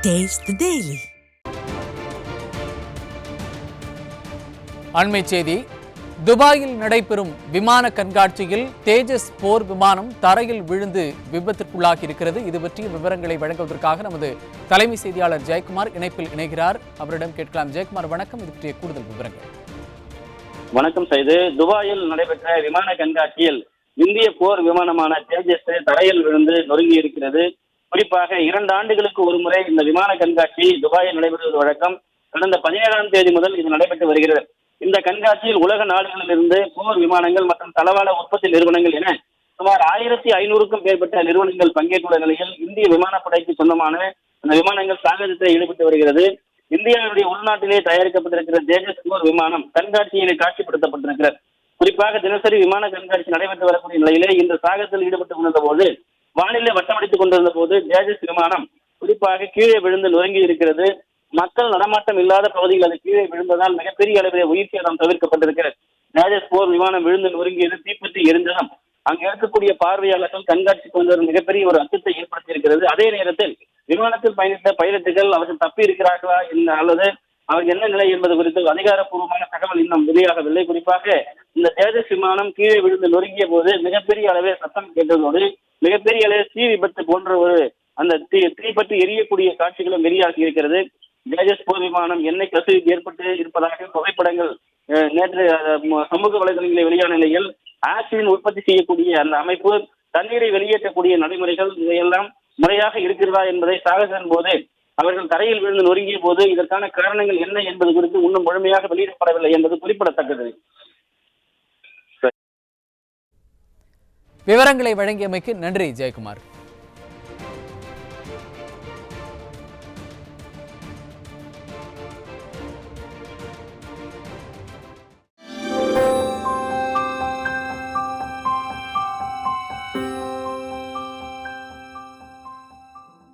Taste the Daily. அண்மை செய்தி. துபாயில் நடைபெறும் விமான கண்காட்சியில் தேஜஸ் போர் விமானம் தரையில் விழுந்து விபத்திற்குள்ளாகி இருக்கிறது. இது பற்றிய விவரங்களை வழங்குவதற்காக நமது தலைமை செய்தியாளர் ஜெயக்குமார் இணைப்பில் இணைகிறார். அவரிடம் கேட்கலாம். ஜெயக்குமார், வணக்கம். இது பற்றிய கூடுதல் விவரங்கள். வணக்கம் செய்து. துபாயில் நடைபெற்ற விமான கண்காட்சியில் இந்திய போர் விமானமான தேஜஸ் தரையில் விழுந்து நொறுங்கி இருக்கிறது. குறிப்பாக 2 ஆண்டுகளுக்கு ஒரு முறை இந்த விமான கண்காட்சி துபாயில் நடைபெறுவது வழக்கம். கடந்த 17ஆம் தேதி முதல் இது நடைபெற்று வருகிறது. இந்த கண்காட்சியில் உலக நாடுகளிலிருந்து போர் விமானங்கள் மற்றும் தளவாட உற்பத்தி நிறுவனங்கள் என சுமார் 1500க்கும் மேற்பட்ட நிறுவனங்கள் பங்கேற்றுள்ள நிலையில் இந்திய விமானப்படைக்கு சொந்தமான அந்த விமானங்கள் சாகசத்தில் ஈடுபட்டு வருகிறது. இந்தியாவுடைய உள்நாட்டிலே தயாரிக்கப்பட்டிருக்கிற தேஜஸ் போர் விமானம் கண்காட்சியிலே காட்சிப்படுத்தப்பட்டிருக்கிறது. குறிப்பாக தினசரி விமான கண்காட்சி நடைபெற்று வரக்கூடிய நிலையிலே இந்த சாகசத்தில் ஈடுபட்டு கொண்டிருந்த போது வானிலை வட்டமடித்துக் கொண்டிருந்த போது தேஜஸ் விமானம் குறிப்பாக கீழே விழுந்து நொறுங்கி இருக்கிறது. மக்கள் நடமாட்டம் இல்லாத பகுதிகள் அது கீழே விழுந்ததால் மிகப்பெரிய அளவிலே உயிர் சேதம் தவிர்க்கப்பட்டிருக்கிறது. தேஜஸ் போர் விமானம் விழுந்து நொறுங்கியது தீப்பற்றி எரிந்ததும் அங்கு இருக்கக்கூடிய பார்வையாளர்கள் கண்காட்சிக்கு வந்தவர் மிகப்பெரிய ஒரு அச்சத்தை ஏற்படுத்தி இருக்கிறது. அதே நேரத்தில் விமானத்தில் பயணித்த பைலட்டுகள் அவர்கள் தப்பி இருக்கிறார்களா அல்லது அவர் என்ன நிலை என்பது குறித்து அதிகாரப்பூர்வமான தகவல் இன்னும் வெளியாகவில்லை. குறிப்பாக இந்த தேஜஸ் விமானம் கீழே விழுந்து நொறுங்கிய போது மிகப்பெரிய அளவில் சத்தம் கேட்டதோடு மிகப்பெரிய அளவில் தீ விபத்து போன்ற ஒரு அந்த தீப்பற்றி எரியக்கூடிய காட்சிகளும் வெளியாகி இருக்கிறது. தேஜஸ் போர் விமானம் எண்ணெய் கசிவு ஏற்பட்டு இருப்பதாக புகைப்படங்கள் நேற்று சமூக வலைதளங்களில் வெளியான நிலையில் ஆக்சிஜன் உற்பத்தி செய்யக்கூடிய அந்த அமைப்பு தண்ணீரை வெளியேற்றக்கூடிய நடைமுறைகள் இதையெல்லாம் முறையாக இருக்கிறதா என்பதை சாகசத்தின் போது அவர்கள் தரையில் விழுந்து நொறுங்கிய போது இதற்கான காரணங்கள் என்ன என்பது குறித்து இன்னும் முழுமையாக வெளியிடப்படவில்லை என்பது குறிப்பிடத்தக்கது. விவரங்களை வழங்கியமைக்கு நன்றி ஜெயக்குமார்.